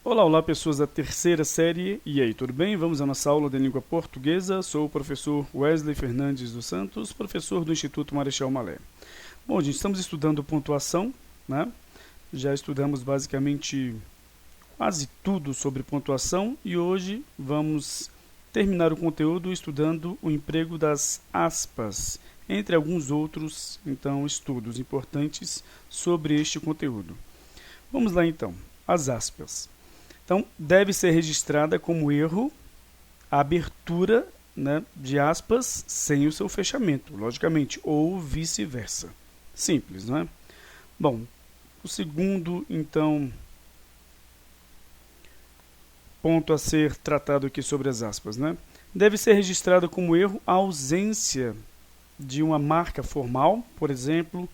Olá, pessoas da terceira série. E aí, tudo bem? Vamos à nossa aula de língua portuguesa. Sou o professor Wesley Fernandes dos Santos, professor do Instituto Marechal Malé. Bom, gente, estamos estudando pontuação, né? Já estudamos basicamente quase tudo sobre pontuação e hoje vamos terminar o conteúdo estudando o emprego das aspas, entre alguns outros, então, estudos importantes sobre este conteúdo. Vamos lá, então. As aspas. Então, deve ser registrada como erro a abertura, né, de aspas sem o seu fechamento, logicamente, ou vice-versa. Simples, não é? Bom, o segundo, então, ponto a ser tratado aqui sobre as aspas, né? Deve ser registrada como erro a ausência de uma marca formal, por exemplo,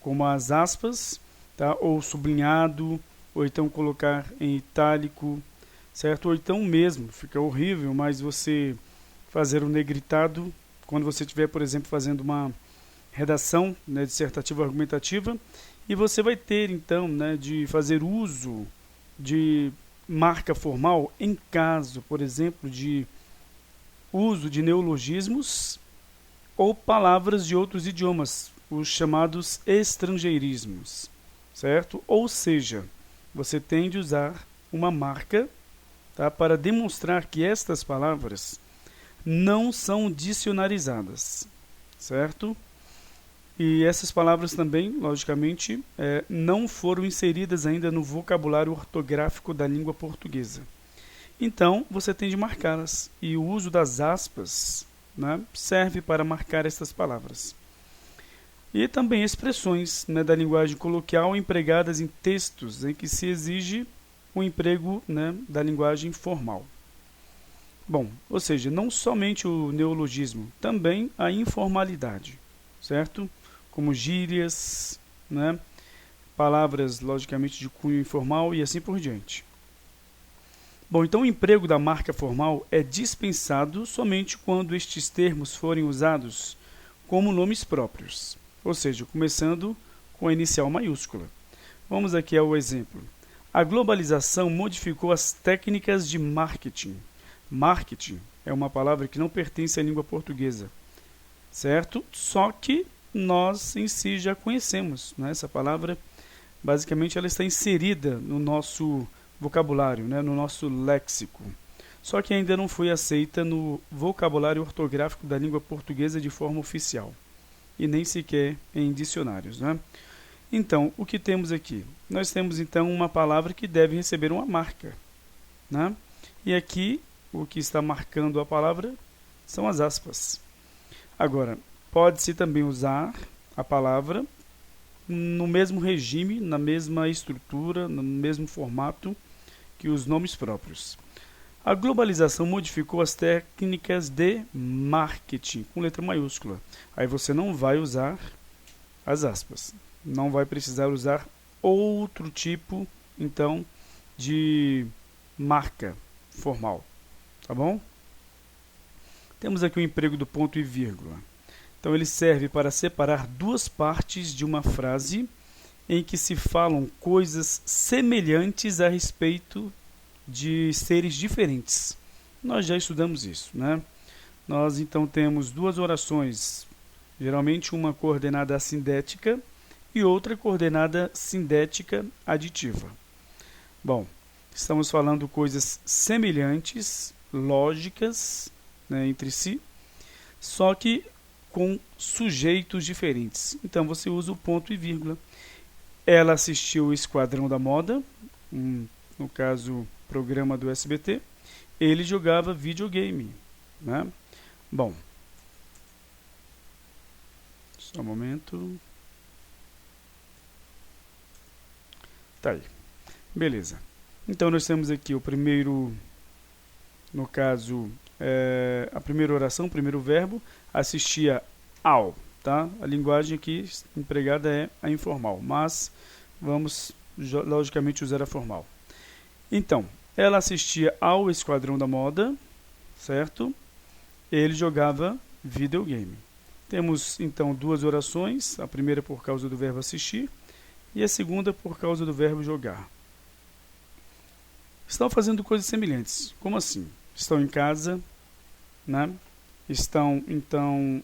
como as aspas, tá? Ou sublinhado, ou então colocar em itálico, certo? Ou então mesmo, fica horrível, mas você fazer um negritado quando você estiver, por exemplo, fazendo uma redação, né, dissertativa ou argumentativa, e você vai ter, então, né, de fazer uso de marca formal em caso, por exemplo, de uso de neologismos ou palavras de outros idiomas, os chamados estrangeirismos, certo? Ou seja, você tem de usar uma marca, tá, para demonstrar que estas palavras não são dicionarizadas, certo? E essas palavras também, logicamente, não foram inseridas ainda no vocabulário ortográfico da língua portuguesa. Então, você tem de marcá-las. E o uso das aspas, né, serve para marcar estas palavras. E também expressões, né, da linguagem coloquial empregadas em textos em que se exige o emprego, né, da linguagem formal. Bom, ou seja, não somente o neologismo, também a informalidade, certo? Como gírias, né, palavras, logicamente, de cunho informal e assim por diante. Bom, então o emprego da marca formal é dispensado somente quando estes termos forem usados como nomes próprios, ou seja, começando com a inicial maiúscula. Vamos aqui ao exemplo. A globalização modificou as técnicas de marketing. Marketing é uma palavra que não pertence à língua portuguesa, certo? Só que nós em si já conhecemos, né? Essa palavra, basicamente, ela está inserida no nosso vocabulário, né? No nosso léxico. Só que ainda não foi aceita no vocabulário ortográfico da língua portuguesa de forma oficial e nem sequer em dicionários, né? Então, o que temos aqui? Nós temos, então, uma palavra que deve receber uma marca, né? E aqui, o que está marcando a palavra são as aspas. Agora, pode-se também usar a palavra no mesmo regime, na mesma estrutura, no mesmo formato que os nomes próprios. A globalização modificou as técnicas de marketing, com letra maiúscula. Aí você não vai usar as aspas. Não vai precisar usar outro tipo, então, de marca formal. Tá bom? Temos aqui o emprego do ponto e vírgula. Então, ele serve para separar duas partes de uma frase em que se falam coisas semelhantes a respeito de seres diferentes. Nós já estudamos isso, né? Nós então temos duas orações, geralmente uma coordenada assindética e outra coordenada sindética aditiva. Bom, estamos falando coisas semelhantes, lógicas, né, entre si, só que com sujeitos diferentes. Então você usa o ponto e vírgula. Ela assistiu o Esquadrão da Moda, no caso, programa do SBT. Ele jogava videogame, né? Bom, só um momento. Tá aí. Beleza. Então nós temos aqui o primeiro, no caso, a primeira oração, o primeiro verbo, assistia ao, tá? A linguagem aqui empregada é a informal, mas vamos logicamente usar a formal. Então, ela assistia ao Esquadrão da Moda, certo? Ele jogava videogame. Temos então duas orações, a primeira por causa do verbo assistir e a segunda por causa do verbo jogar. Estão fazendo coisas semelhantes. Como assim? Estão em casa, né? Estão, então,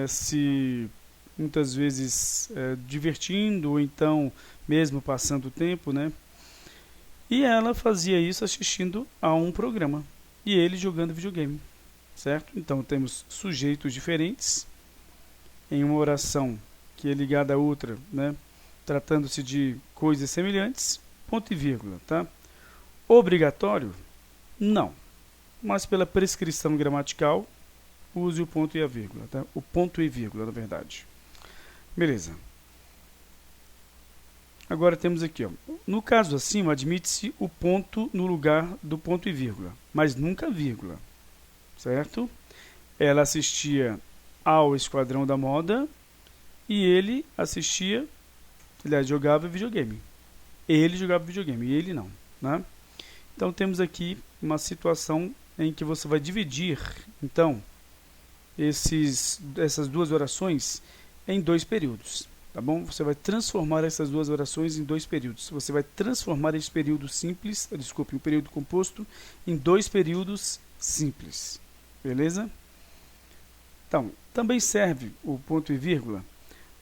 se muitas vezes divertindo, ou então mesmo passando o tempo, né? E ela fazia isso assistindo a um programa. E ele jogando videogame, certo? Então temos sujeitos diferentes em uma oração que é ligada a outra, né? Tratando-se de coisas semelhantes, ponto e vírgula, tá? Obrigatório? Não. Mas pela prescrição gramatical, use o ponto e a vírgula, tá? O ponto e vírgula, na verdade. Beleza. Agora temos aqui, ó. No caso acima, admite-se o ponto no lugar do ponto e vírgula, mas nunca vírgula, certo? Ela assistia ao Esquadrão da Moda e ele assistia, aliás, jogava videogame. Ele jogava videogame e ele não, né? Então temos aqui uma situação em que você vai dividir, então, essas duas orações em dois períodos. Tá bom? Você vai transformar essas duas orações em dois períodos. Você vai transformar esse período simples, desculpe, um período composto, em dois períodos simples. Beleza? Então, também serve o ponto e vírgula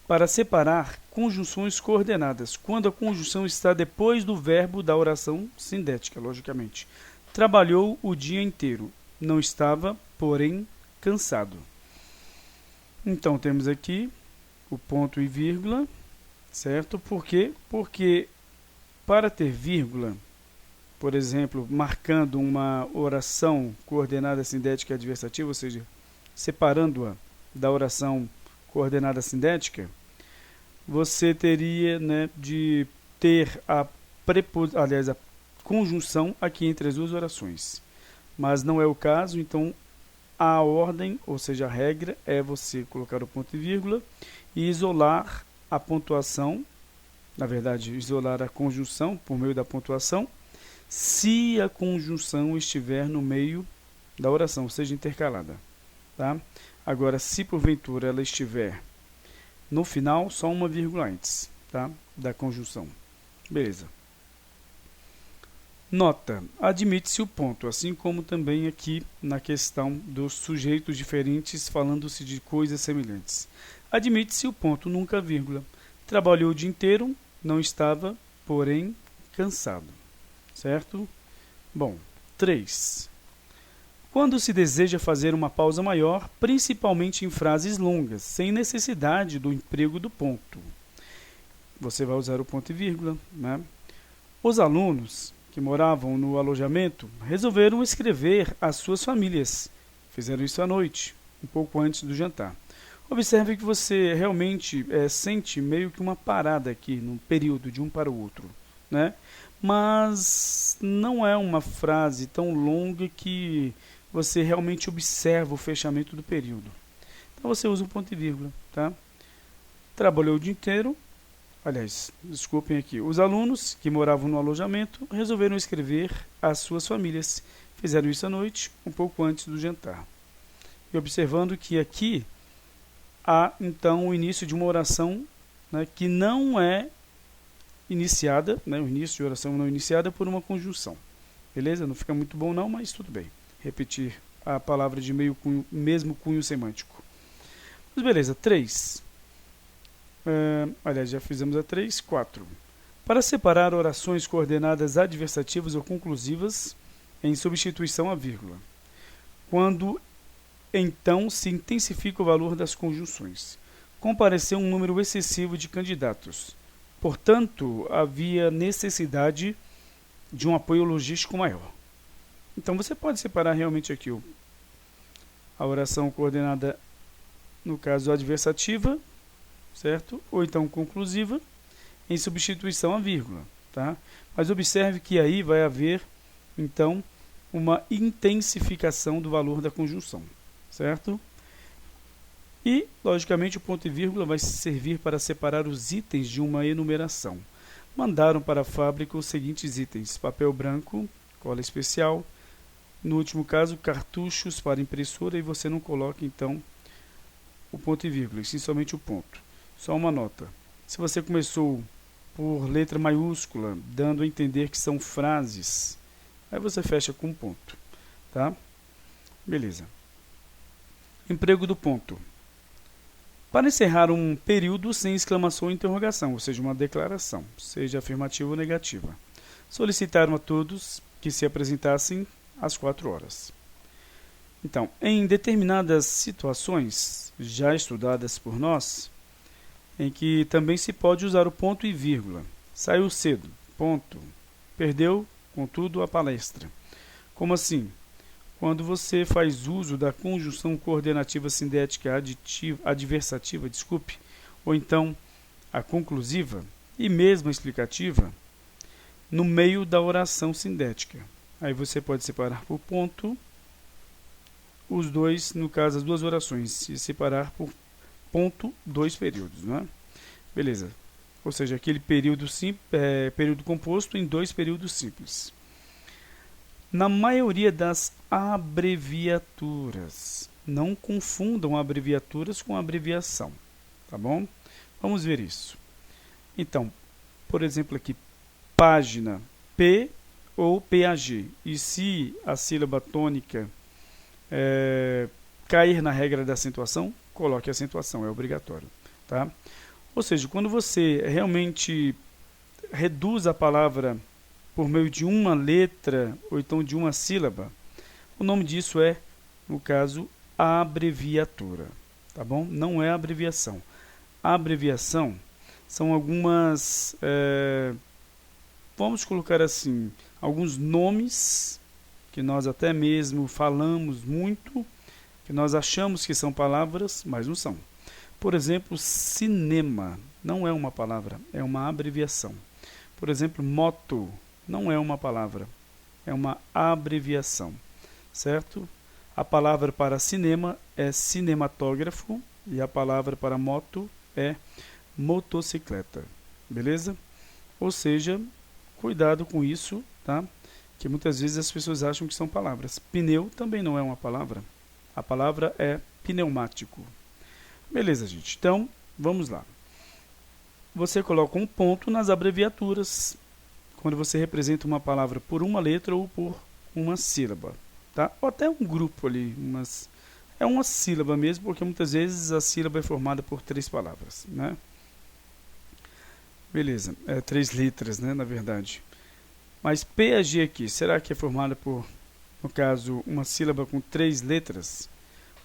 para separar conjunções coordenadas, quando a conjunção está depois do verbo da oração sindética, logicamente. Trabalhou o dia inteiro. Não estava, porém, cansado. Então, temos aqui o ponto e vírgula, certo? Por quê? Porque para ter vírgula, por exemplo, marcando uma oração coordenada sindética adversativa, ou seja, separando-a da oração coordenada sindética, você teria, né, de ter a conjunção aqui entre as duas orações. Mas não é o caso, então a ordem, ou seja, a regra, é você colocar o ponto e vírgula e isolar a pontuação, na verdade, isolar a conjunção por meio da pontuação, se a conjunção estiver no meio da oração, ou seja, intercalada. Tá? Agora, se porventura ela estiver no final, só uma vírgula antes, tá? Da conjunção. Beleza. Nota, admite-se o ponto, assim como também aqui na questão dos sujeitos diferentes falando-se de coisas semelhantes. Admite-se o ponto, nunca vírgula. Trabalhou o dia inteiro, não estava, porém, cansado. Certo? Bom, 3. Quando se deseja fazer uma pausa maior, principalmente em frases longas, sem necessidade do emprego do ponto, você vai usar o ponto e vírgula, né? Os alunos que moravam no alojamento resolveram escrever às suas famílias. Fizeram isso à noite, um pouco antes do jantar. Observe que você realmente sente meio que uma parada aqui, num período de um para o outro, né? Mas não é uma frase tão longa que você realmente observa o fechamento do período. Então você usa um ponto e vírgula, tá? Trabalhou o dia inteiro. Aliás, desculpem aqui. Os alunos que moravam no alojamento resolveram escrever às suas famílias. Fizeram isso à noite, um pouco antes do jantar. E observando que aqui há, então, o início de uma oração, né, que não é iniciada, né, o início de oração não iniciada por uma conjunção. Beleza? Não fica muito bom não, mas tudo bem. Repetir a palavra de mesmo cunho semântico. Mas beleza, 3. Aliás, já fizemos a 3, 4. Para separar orações coordenadas adversativas ou conclusivas em substituição à vírgula. Quando então se intensifica o valor das conjunções. Compareceu um número excessivo de candidatos. Portanto, havia necessidade de um apoio logístico maior. Então, você pode separar realmente aqui a oração coordenada, no caso adversativa, certo? Ou então conclusiva, em substituição à vírgula, tá? Mas observe que aí vai haver, então, uma intensificação do valor da conjunção, certo? E, logicamente, o ponto e vírgula vai servir para separar os itens de uma enumeração. Mandaram para a fábrica os seguintes itens: papel branco, cola especial, no último caso, cartuchos para impressora, e você não coloca, então, o ponto e vírgula, e sim somente o ponto. Só uma nota. Se você começou por letra maiúscula, dando a entender que são frases Aí você fecha com um ponto, tá? Beleza. Emprego do ponto. Para encerrar um período sem exclamação ou interrogação, ou seja, uma declaração, seja afirmativa ou negativa. Solicitaram a todos que se apresentassem às 4 horas. Então, em determinadas situações, já estudadas por nós, em que também se pode usar o ponto e vírgula. Saiu cedo, ponto. Perdeu, contudo, a palestra. Como assim? Quando você faz uso da conjunção coordenativa sindética adversativa, ou então a conclusiva e mesmo a explicativa, no meio da oração sindética. Aí você pode separar por ponto os dois, no caso, as duas orações, e separar por ponto 2 períodos, não é? Beleza. Ou seja, aquele período composto em 2 períodos simples. Na maioria das abreviaturas, não confundam abreviaturas com abreviação, tá bom? Vamos ver isso. Então, por exemplo aqui, página, P ou PAG. E se a sílaba tônica cair na regra da acentuação, coloque a acentuação, é obrigatório, tá? Ou seja, quando você realmente reduz a palavra por meio de uma letra ou então de uma sílaba, o nome disso é, no caso, abreviatura, tá bom? Não é abreviação. A abreviação são algumas, vamos colocar assim, alguns nomes que nós até mesmo falamos muito, que nós achamos que são palavras, mas não são. Por exemplo, cinema não é uma palavra, é uma abreviação. Por exemplo, moto não é uma palavra, é uma abreviação, certo? A palavra para cinema é cinematógrafo e a palavra para moto é motocicleta, beleza? Ou seja, cuidado com isso, tá? Que muitas vezes as pessoas acham que são palavras. Pneu também não é uma palavra, a palavra é pneumático. Beleza, gente? Então, vamos lá. Você coloca um ponto nas abreviaturas, quando você representa uma palavra por uma letra ou por uma sílaba, tá? Ou até um grupo ali, é uma sílaba mesmo, porque muitas vezes a sílaba é formada por 3 palavras, né? Beleza, 3 letras, né, na verdade. Mas PAG aqui, será que é formada por, no caso, uma sílaba com 3 letras?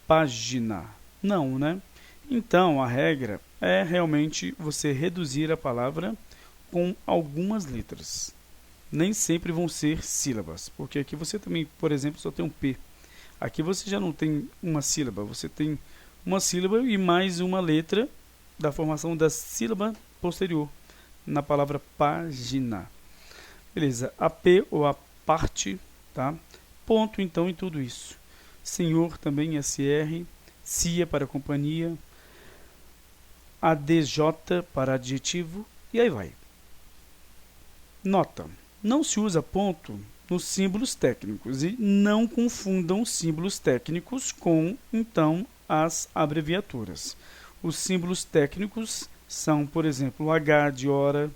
Página. Não, né? Então, a regra é realmente você reduzir a palavra com algumas letras. Nem sempre vão ser sílabas, porque aqui você também, por exemplo, só tem um P. Aqui você já não tem uma sílaba, você tem uma sílaba e mais uma letra da formação da sílaba posterior, na palavra página. Beleza, a P ou a parte, tá? Ponto então em tudo isso. Senhor também, SR, CIA para companhia, ADJ para adjetivo, e aí vai. Nota: não se usa ponto nos símbolos técnicos e não confundam símbolos técnicos com, então, as abreviaturas. Os símbolos técnicos são, por exemplo, o H de hora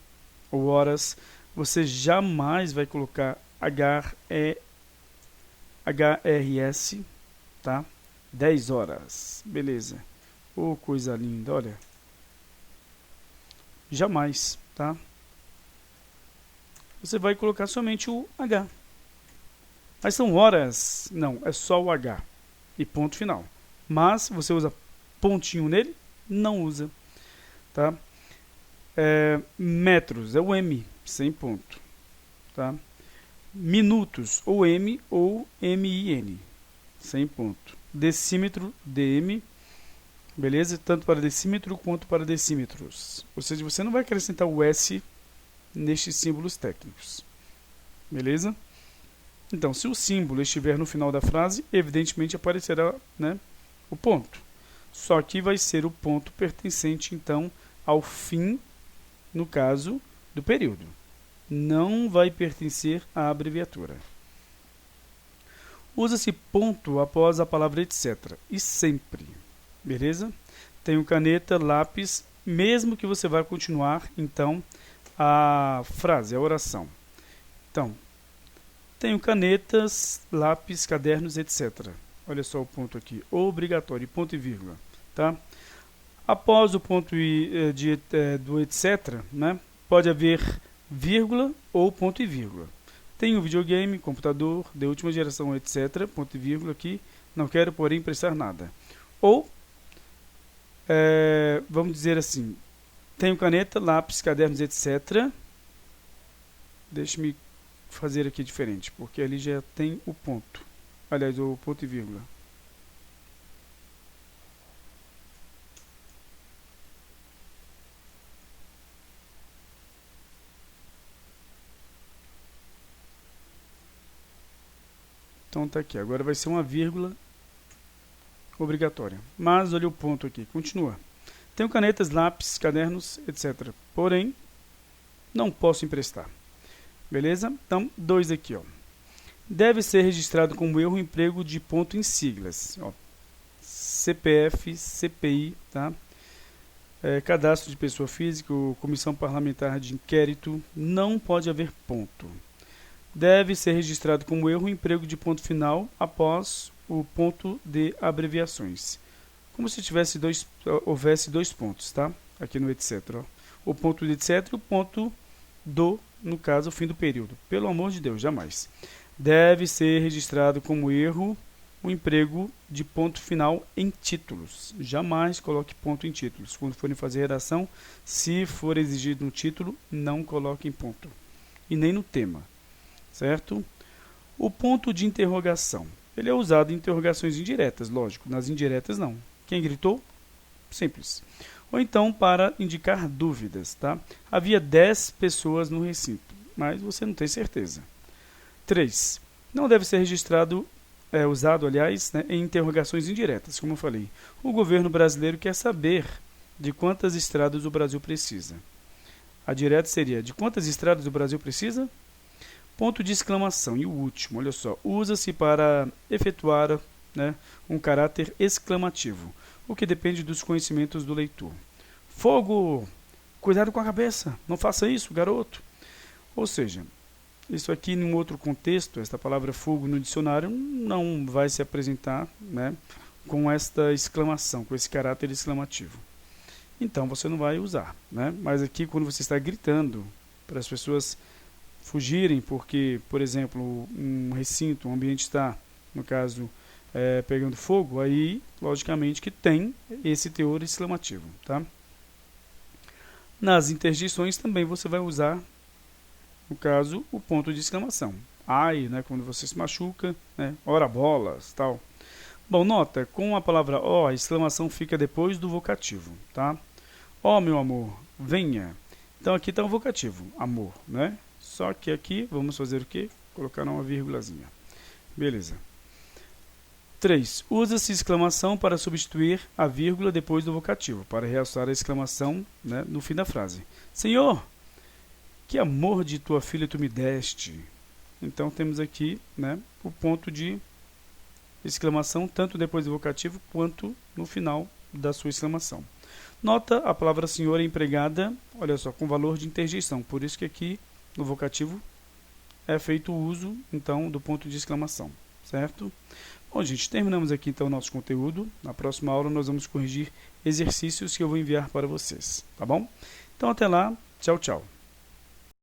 ou horas. Você jamais vai colocar HRS, tá? 10 horas, beleza. Oh, coisa linda, olha. Jamais, tá? Você vai colocar somente o H. Mas são horas? Não, é só o H. E ponto final. Mas você usa pontinho nele? Não usa, tá? Metros é o M, sem ponto, tá? Minutos, ou M ou MIN, sem ponto. Decímetro, DM, beleza? Tanto para decímetro quanto para decímetros. Ou seja, você não vai acrescentar o S nestes símbolos técnicos, beleza? Então, se o símbolo estiver no final da frase, evidentemente aparecerá, né, o ponto. Só que vai ser o ponto pertencente, então, ao fim, no caso, do período. Não vai pertencer à abreviatura. Usa-se ponto após a palavra etc. E sempre, beleza? Tenho caneta, lápis, mesmo que você vá continuar, então, a frase, a oração. Então, Tenho canetas, lápis, cadernos, etc. Olha só o ponto aqui, obrigatório, ponto e vírgula, tá? Após o ponto do etc, né, pode haver vírgula ou ponto e vírgula. Tenho videogame, computador, de última geração, etc, ponto e vírgula aqui, não quero, porém, emprestar nada. Ou, vamos dizer assim, tenho caneta, lápis, cadernos, etc. Deixe-me fazer aqui diferente, porque ali já tem o ponto. Aliás, o ponto e vírgula. Então tá aqui, agora vai ser uma vírgula obrigatória. Mas olha o ponto aqui, continua. Tenho canetas, lápis, cadernos, etc. Porém, não posso emprestar. Beleza? Então, 2 aqui, ó. Deve ser registrado como erro o emprego de ponto em siglas. Ó. CPF, CPI, tá? Cadastro de pessoa física, comissão parlamentar de inquérito, não pode haver ponto. Deve ser registrado como erro o emprego de ponto final após o ponto de abreviações. Como se houvesse 2 pontos, tá? Aqui no etc. Ó. O ponto de etc e o ponto do, no caso, o fim do período. Pelo amor de Deus, jamais. Deve ser registrado como erro o emprego de ponto final em títulos. Jamais coloque ponto em títulos. Quando forem fazer redação, se for exigido no título, não coloque em ponto. E nem no tema. Certo? O ponto de interrogação. Ele é usado em interrogações indiretas, lógico. Nas indiretas, não. Quem gritou? Simples. Ou então para indicar dúvidas, tá? Havia 10 pessoas no recinto, mas você não tem certeza. 3. Não deve ser usado, aliás, né, em interrogações indiretas, como eu falei. O governo brasileiro quer saber de quantas estradas o Brasil precisa. A direta seria, de quantas estradas o Brasil precisa? Ponto de exclamação. E o último, olha só, usa-se para efetuar, né, um caráter exclamativo, o que depende dos conhecimentos do leitor. Fogo! Cuidado com a cabeça! Não faça isso, garoto! Ou seja, isso aqui em um outro contexto, esta palavra fogo no dicionário não vai se apresentar, né, com esta exclamação, com esse caráter exclamativo. Então você não vai usar, né? Mas aqui quando você está gritando para as pessoas fugirem, porque, por exemplo, um recinto, um ambiente está, no caso, pegando fogo, aí, logicamente, que tem esse teor exclamativo, tá? Nas interjeições também você vai usar, no caso, o ponto de exclamação. Ai, né, quando você se machuca, né, ora bolas, tal. Bom, nota, com a palavra ó, a exclamação fica depois do vocativo, tá? Ó, meu amor, venha. Então aqui está o vocativo, amor, né? Só que aqui, vamos fazer o quê? Colocar uma vírgulazinha. Beleza. 3. Usa-se exclamação para substituir a vírgula depois do vocativo, para realçar a exclamação, né, no fim da frase. Senhor, que amor de tua filha tu me deste. Então temos aqui, né, o ponto de exclamação, tanto depois do vocativo, quanto no final da sua exclamação. Nota, a palavra senhor é empregada, olha só, com valor de interjeição, por isso que aqui no vocativo é feito o uso, então, do ponto de exclamação, certo? Bom, gente, terminamos aqui, então, o nosso conteúdo. Na próxima aula, nós vamos corrigir exercícios que eu vou enviar para vocês, tá bom? Então, até lá. Tchau, tchau.